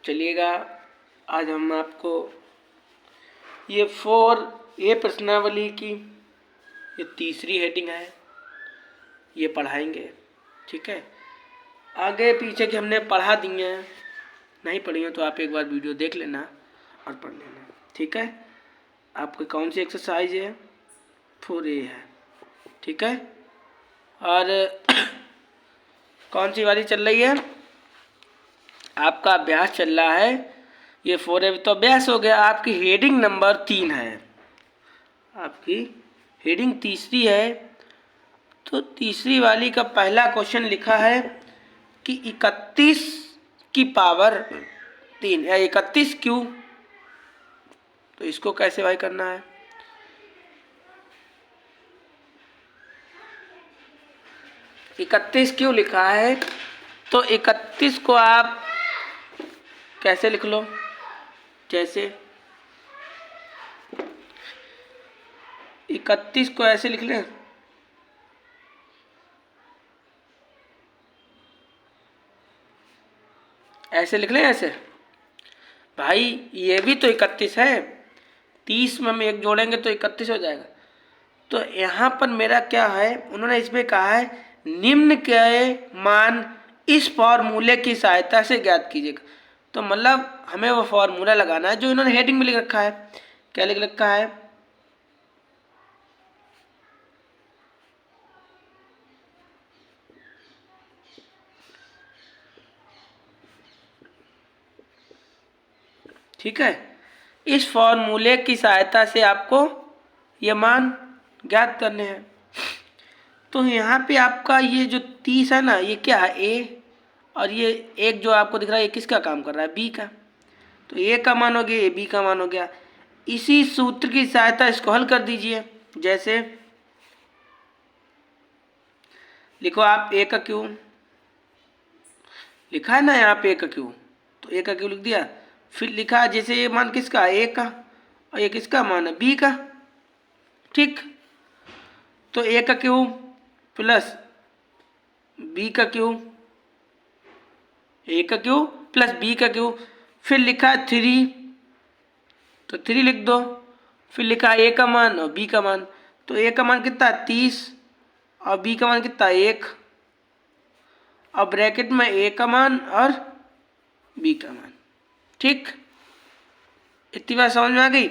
चलिएगा, आज हम आपको ये 4A प्रश्नावली की ये तीसरी हेडिंग है, ये पढ़ाएंगे। ठीक है, आगे पीछे की हमने पढ़ा दी हैं, नहीं पढ़ी हैं तो आप एक बार वीडियो देख लेना और पढ़ लेना। ठीक है, आपकी कौन सी एक्सरसाइज है? 4A है। ठीक है, और कौन सी वाली चल रही है? आपका अभ्यास चल रहा है ये 4A तो अभ्यास हो गया। आपकी हेडिंग नंबर 3 है, आपकी हेडिंग तीसरी है। तो तीसरी वाली का पहला क्वेश्चन लिखा है कि 31 की पावर 3 या 31 क्यों। तो इसको कैसे भाई करना है? इकतीस क्यों लिखा है, तो 31 को आप कैसे लिख लो? जैसे 31 को ऐसे लिख लें, ऐसे लिख लें। ऐसे भाई ये भी तो 31 है, 30 में हम एक जोड़ेंगे तो 31 हो जाएगा। तो यहाँ पर मेरा क्या है, उन्होंने इसमें कहा है निम्न के मान इस फॉर्मूले की सहायता से ज्ञात कीजिएगा। तो मतलब हमें वो फॉर्मूला लगाना है जो इन्होंने हेडिंग में लिख रखा है। क्या लिख रखा है? ठीक है, इस फॉर्मूले की सहायता से आपको ये मान ज्ञात करने हैं। तो यहाँ पे आपका ये जो 30 है ना, ये क्या है? ए, और ये एक जो आपको दिख रहा है ये किसका काम कर रहा है? बी का। तो ए का मान हो गया, ये बी का मान हो गया। इसी सूत्र की सहायता इसको हल कर दीजिए। जैसे लिखो आप ए का क्यू, लिखा है ना यहाँ पे ए का क्यू, तो ए का क्यू लिख दिया। फिर लिखा जैसे ये मान किसका? ए का, और ये किसका मान है? बी का। ठीक, तो ए का क्यू प्लस बी का क्यू, ए का क्यू प्लस बी का क्यू। फिर लिखा 3, तो 3 लिख दो। फिर लिखा ए का मान और बी का मान, तो ए का मान कितना? 30, और बी का मान कितना? 1, और ब्रैकेट में ए का मान और बी का मान। ठीक, इतनी बात समझ में आ गई।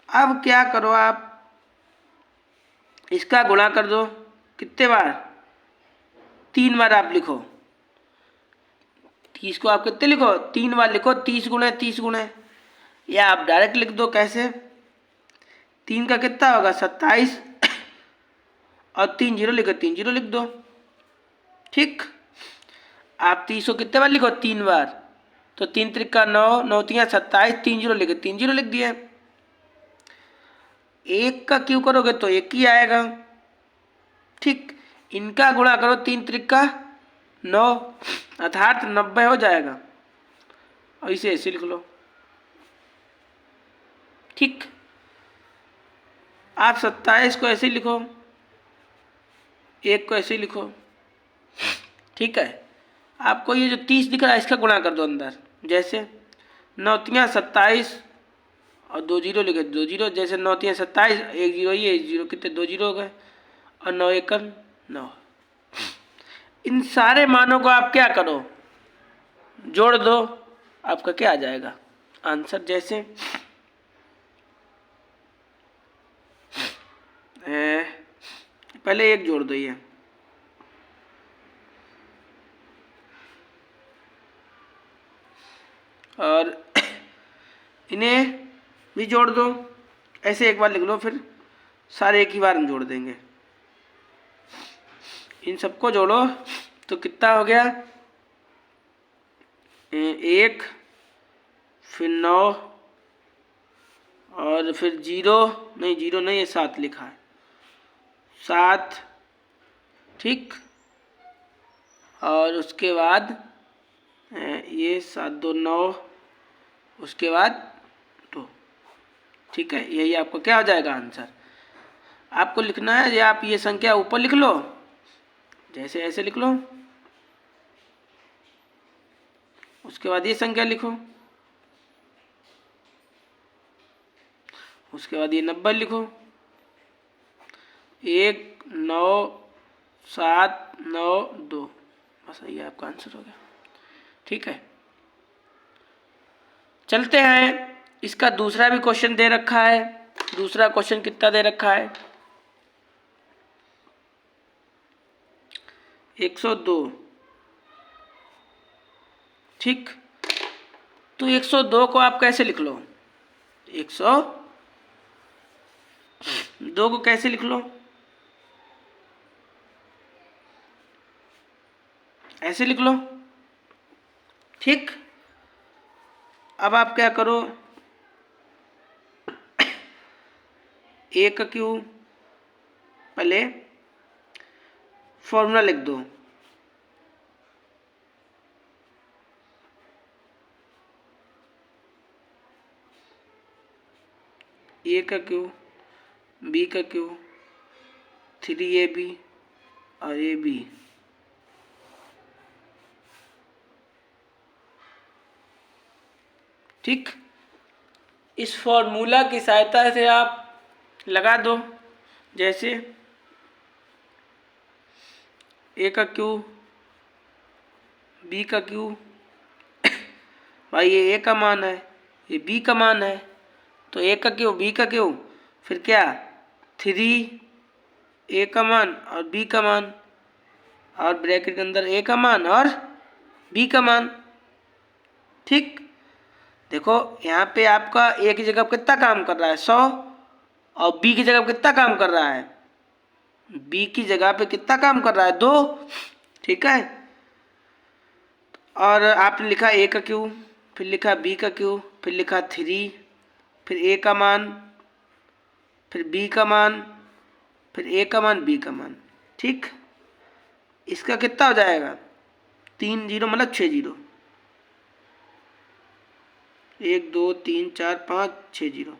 अब क्या करो, आप इसका गुणा कर दो। कितने बार? 3 बार आप लिखो। 30 को आप कितने लिखो? 3 बार लिखो। 30 गुणे 30 गुणे, या आप डायरेक्ट लिख दो। कैसे? 3 का कितना होगा? 27, और 3 जीरो लिखो, 3 जीरो लिख दो। ठीक, आप 30 को कितने बार लिखो? 3 बार। तो 3 त्रिका 9, 9 तिया 27, 3 जीरो लिखे, 3 जीरो लिख दिए। 1 का क्यों करोगे तो 1 ही आएगा। ठीक, इनका गुणा करो, 3 त्रिका 9, अर्थात 90 हो जाएगा, और इसे ऐसे लिख लो। ठीक, आप 27 को ऐसे लिखो, 1 को ऐसे लिखो। ठीक है, आपको ये जो 30 दिख रहा है इसका गुणा कर दो अंदर। जैसे 9 तिया 27, और 2 जीरो लिखे, 2 जीरो। जैसे 9 तिया 27, 1 जीरो, ये 1 जीरो, कितने? 2 जीरो हो गए, और 9 1 9। इन सारे मानों को आप क्या करो? जोड़ दो, आपका क्या आ जाएगा आंसर? जैसे पहले 1 जोड़ दो, ये और इन्हें भी जोड़ दो। ऐसे एक बार लिख लो, फिर सारे एक ही बार हम जोड़ देंगे। इन सबको जोड़ो तो कितना हो गया? 1, फिर 9, और फिर 0 नहीं, 0 नहीं है, 7 लिखा है, 7। ठीक, और उसके बाद ये 7 2 9, उसके बाद 2। ठीक है, यही आपको क्या हो जाएगा आंसर। आपको लिखना है, ये आप ये संख्या ऊपर लिख लो, जैसे ऐसे लिख लो, उसके बाद ये संख्या लिखो, उसके बाद ये नंबर लिखो, 19792, बस ये आपका आंसर हो गया। ठीक है, चलते हैं। इसका दूसरा भी क्वेश्चन दे रखा है। दूसरा क्वेश्चन कितना दे रखा है? 102। ठीक, तो 102 को आप कैसे लिख लो? 102 को कैसे लिख लो? ऐसे लिख लो। ठीक, अब आप क्या करो, ए का क्यू, पहले फॉर्मूला लिख दो। ए का क्यू, बी का क्यू, 3ab और ए बी। ठीक, इस फॉर्मूला की सहायता से आप लगा दो। जैसे ए का क्यू, बी का क्यू, भाई ये ए का मान है, ये बी का मान है, तो ए का क्यू, बी का क्यू, फिर क्या 3 ए का मान और बी का मान, और ब्रैकेट के अंदर ए का मान और बी का मान। ठीक, देखो यहाँ पे आपका ए की जगह कितना काम कर रहा है 100, और बी की जगह कितना काम कर रहा है, बी की जगह पे कितना काम कर रहा है 2। ठीक है, और आपने लिखा ए का क्यू, फिर लिखा बी का क्यू, फिर लिखा 3, फिर ए का मान, फिर बी का मान, फिर ए का मान, बी का मान। ठीक, इसका कितना हो जाएगा 3 0 मतलब 6 0, 1 2 3 4 5 6 0,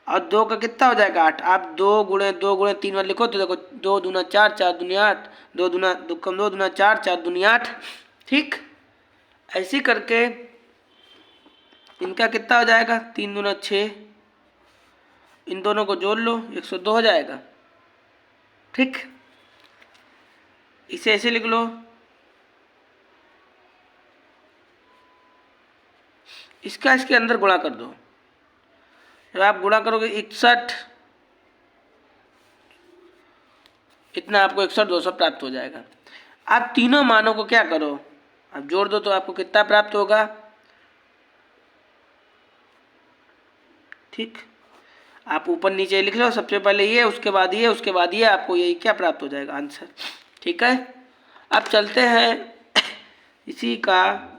और 2 का कितना हो जाएगा 8। आप 2 गुणे 2 गुणे 3 वाले लिखो तो देखो 2 दूना 4, 4 दूनी 8, 2 दूना 2 दूना 4, 4 दूनी 8। ठीक, ऐसे करके इनका कितना हो जाएगा 3 दूना 6, इन दोनों को जोड़ लो 102 हो जाएगा। ठीक, इसे ऐसे लिख लो, इसका इसके अंदर गुणा कर दो। जब आप गुणा करोगे 61, इतना आपको 61,200 प्राप्त हो जाएगा। आप तीनों मानों को क्या करो, आप जोड़ दो तो आपको कितना प्राप्त होगा। ठीक, आप ऊपर नीचे लिख लो, सबसे पहले ये, उसके बाद ये, उसके बाद ये, आपको यही क्या प्राप्त हो जाएगा आंसर। ठीक है, अब चलते हैं, इसी का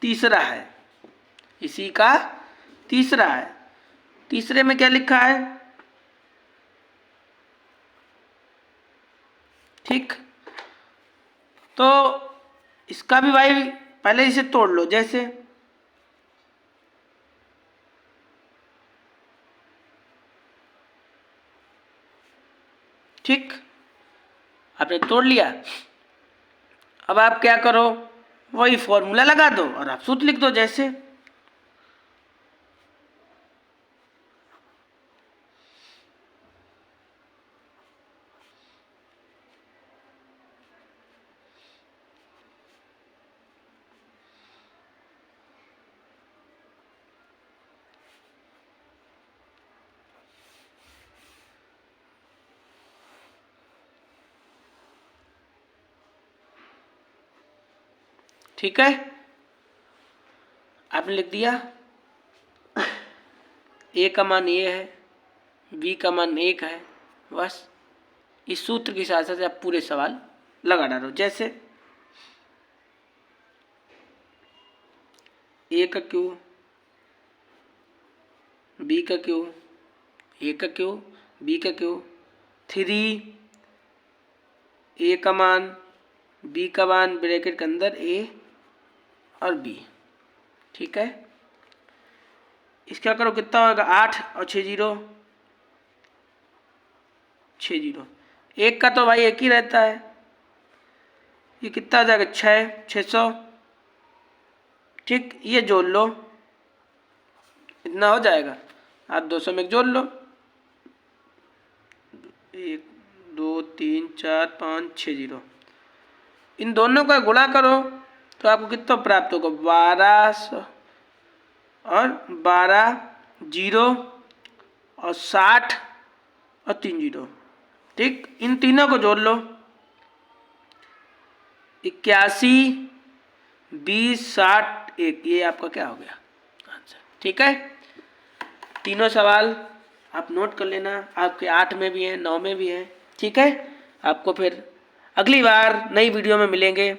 तीसरा है, इसी का तीसरा है। तीसरे में क्या लिखा है? ठीक, तो इसका भी भाई पहले इसे तोड़ लो। जैसे ठीक, आपने तोड़ लिया। अब आप क्या करो, वही फॉर्मूला लगा दो और आप सूत्र लिख दो। जैसे ठीक है, आपने लिख दिया, ए का मान ये है, बी का मान 1 है। बस इस सूत्र की सहायता से आप पूरे सवाल लगा डालो। जैसे ए का क्यू, बी का क्यू, ए का क्यू, बी का क्यू, 3 ए का मान, बी का मान, ब्रैकेट के अंदर ए और बी। ठीक है, इसका करो कितना होगा 8 और 6 0, 6 0। एक का तो भाई एक ही रहता है, ये कितना आ जाएगा, 600। ठीक, ये जोड़ लो, इतना हो जाएगा। आप 200 में जोड़ लो, 1 2 3 4 5 6 0। इन दोनों का गुणा करो तो आपको कितना प्राप्त होगा, 1200 और 12 जीरो और 60 और 3 जीरो। ठीक, इन तीनों को जोड़ लो, 81 20 60 1, ये आपका क्या हो गया आंसर। ठीक है, तीनों सवाल आप नोट कर लेना, आपके 8 में भी हैं, 9 में भी हैं। ठीक है, आपको फिर अगली बार नई वीडियो में मिलेंगे।